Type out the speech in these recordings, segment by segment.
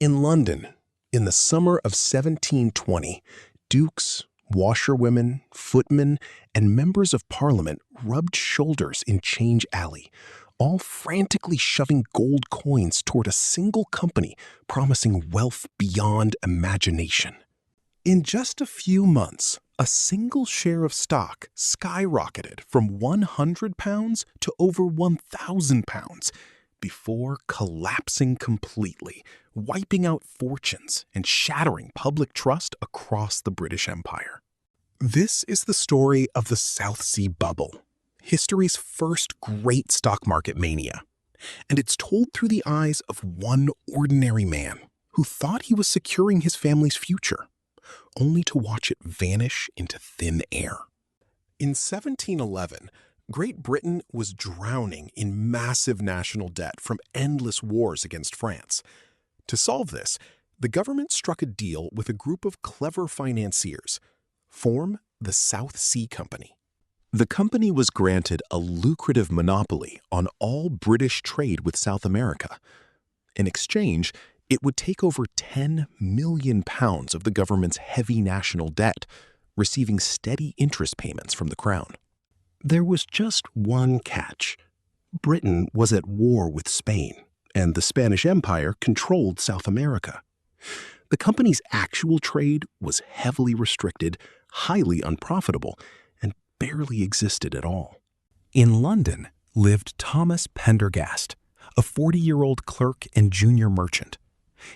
In London, in the summer of 1720, dukes, washerwomen, footmen, and members of parliament rubbed shoulders in Change Alley, all frantically shoving gold coins toward a single company promising wealth beyond imagination. In just a few months, a single share of stock skyrocketed from £100 to over £1,000 before collapsing completely, wiping out fortunes and shattering public trust across the British Empire. This is the story of the South Sea Bubble, history's first great stock market mania, and it's told through the eyes of one ordinary man who thought he was securing his family's future, only to watch it vanish into thin air. In 1711, Great Britain was drowning in massive national debt from endless wars against France. To solve this, the government struck a deal with a group of clever financiers, form the South Sea Company. The company was granted a lucrative monopoly on all British trade with South America. In exchange, it would take over £10 million of the government's heavy national debt, receiving steady interest payments from the Crown. There was just one catch. Britain was at war with Spain, and the Spanish Empire controlled South America. The company's actual trade was heavily restricted, highly unprofitable, and barely existed at all. In London lived Thomas Pendergast, a 40-year-old clerk and junior merchant.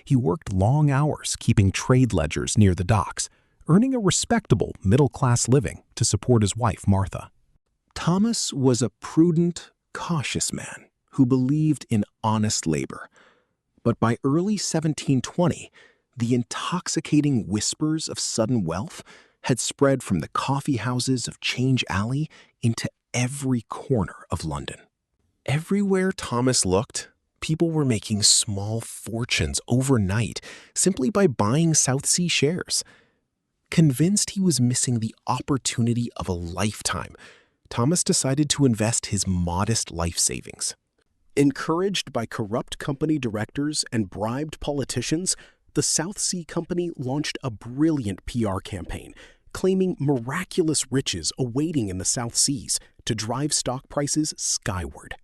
He worked long hours keeping trade ledgers near the docks, earning a respectable middle-class living to support his wife, Martha. Thomas was a prudent, cautious man who believed in honest labor. But by early 1720, the intoxicating whispers of sudden wealth had spread from the coffee houses of Change Alley into every corner of London. Everywhere Thomas looked, people were making small fortunes overnight simply by buying South Sea shares. Convinced he was missing the opportunity of a lifetime, Thomas decided to invest his modest life savings. Encouraged by corrupt company directors and bribed politicians, the South Sea Company launched a brilliant PR campaign, claiming miraculous riches awaiting in the South Seas to drive stock prices skyward.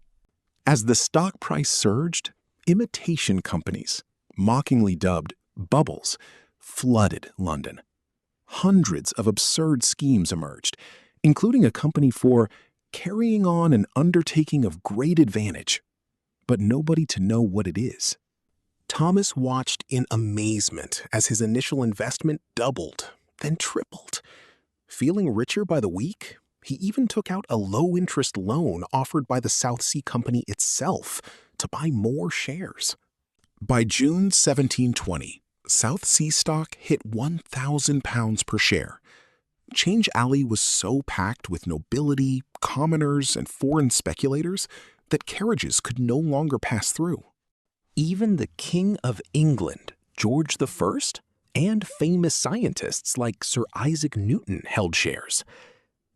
As the stock price surged, imitation companies, mockingly dubbed bubbles, flooded London. Hundreds of absurd schemes emerged, including a company for carrying on an undertaking of great advantage, but nobody to know what it is. Thomas watched in amazement as his initial investment doubled, then tripled. Feeling richer by the week, he even took out a low-interest loan offered by the South Sea Company itself to buy more shares. By June 1720, South Sea stock hit £1,000 per share. Change Alley was so packed with nobility, commoners, and foreign speculators that carriages could no longer pass through. Even the King of England, George I, and famous scientists like Sir Isaac Newton held shares.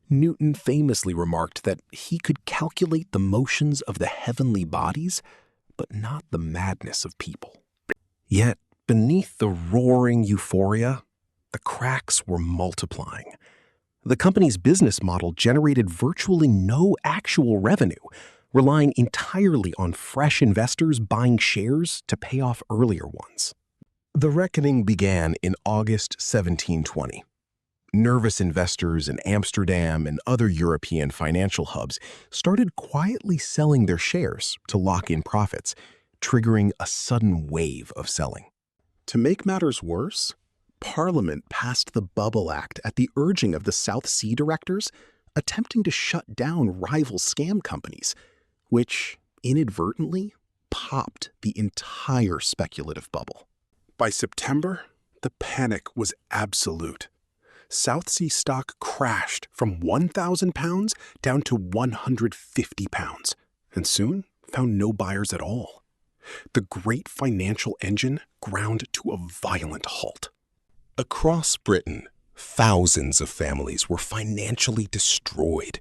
Newton famously remarked that he could calculate the motions of the heavenly bodies, but not the madness of people. Yet, beneath the roaring euphoria, the cracks were multiplying. The company's business model generated virtually no actual revenue, relying entirely on fresh investors buying shares to pay off earlier ones. The reckoning began in August 1720. Nervous investors in Amsterdam and other European financial hubs started quietly selling their shares to lock in profits, triggering a sudden wave of selling. To make matters worse, Parliament passed the Bubble Act at the urging of the South Sea directors, attempting to shut down rival scam companies, which inadvertently popped the entire speculative bubble. By September, the panic was absolute. South Sea stock crashed from £1,000 down to £150, and soon found no buyers at all. The great financial engine ground to a violent halt. Across Britain, thousands of families were financially destroyed.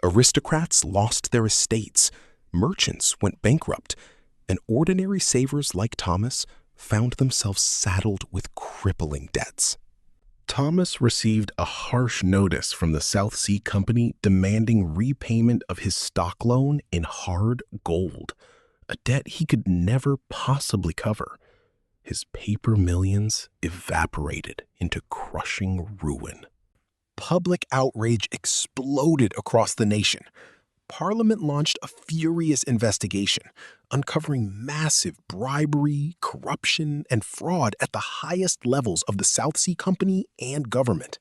Aristocrats lost their estates, merchants went bankrupt, and ordinary savers like Thomas found themselves saddled with crippling debts. Thomas received a harsh notice from the South Sea Company demanding repayment of his stock loan in hard gold, a debt he could never possibly cover. His paper millions evaporated into crushing ruin. Public outrage exploded across the nation. Parliament launched a furious investigation, uncovering massive bribery, corruption, and fraud at the highest levels of the South Sea Company and government.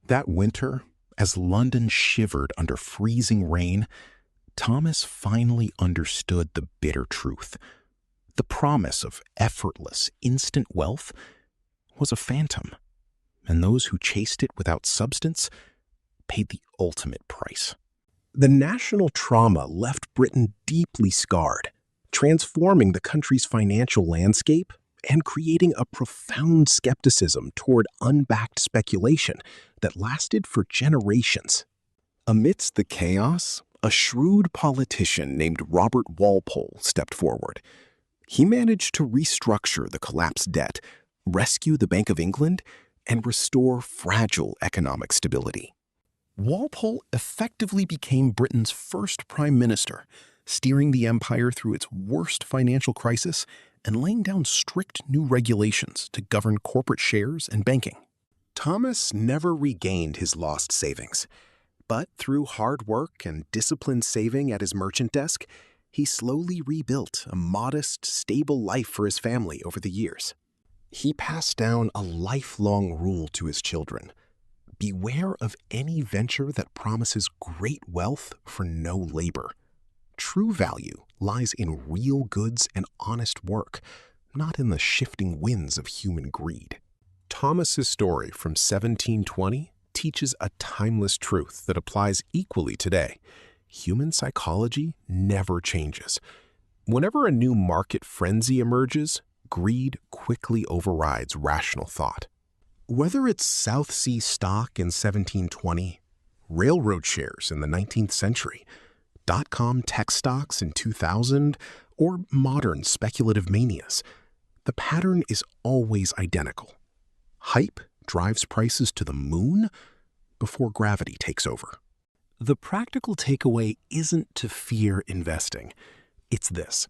That winter, as London shivered under freezing rain, Thomas finally understood the bitter truth. The promise of effortless, instant wealth was a phantom, and those who chased it without substance paid the ultimate price. The national trauma left Britain deeply scarred, transforming the country's financial landscape and creating a profound skepticism toward unbacked speculation that lasted for generations. Amidst the chaos, a shrewd politician named Robert Walpole stepped forward. He managed to restructure the collapsed debt, rescue the Bank of England, and restore fragile economic stability. Walpole effectively became Britain's first prime minister, steering the empire through its worst financial crisis and laying down strict new regulations to govern corporate shares and banking. Thomas never regained his lost savings, but through hard work and disciplined saving at his merchant desk, he slowly rebuilt a modest, stable life for his family over the years. He passed down a lifelong rule to his children: beware of any venture that promises great wealth for no labor. True value lies in real goods and honest work, not in the shifting winds of human greed. Thomas's story from 1720 teaches a timeless truth that applies equally today. Human psychology never changes. Whenever a new market frenzy emerges, greed quickly overrides rational thought. Whether it's South Sea stock in 1720, railroad shares in the 19th century, dot-com tech stocks in 2000, or modern speculative manias, the pattern is always identical. Hype drives prices to the moon before gravity takes over. The practical takeaway isn't to fear investing. It's this: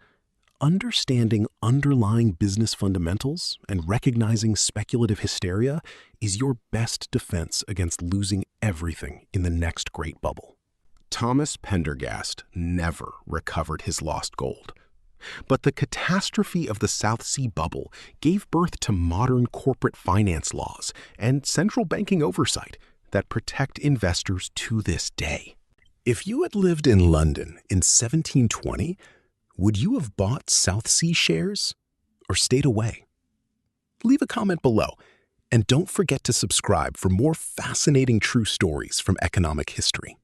understanding underlying business fundamentals and recognizing speculative hysteria is your best defense against losing everything in the next great bubble. Thomas Pendergast never recovered his lost gold. But the catastrophe of the South Sea bubble gave birth to modern corporate finance laws and central banking oversight that protect investors to this day. If you had lived in London in 1720, would you have bought South Sea shares or stayed away? Leave a comment below, and don't forget to subscribe for more fascinating true stories from economic history.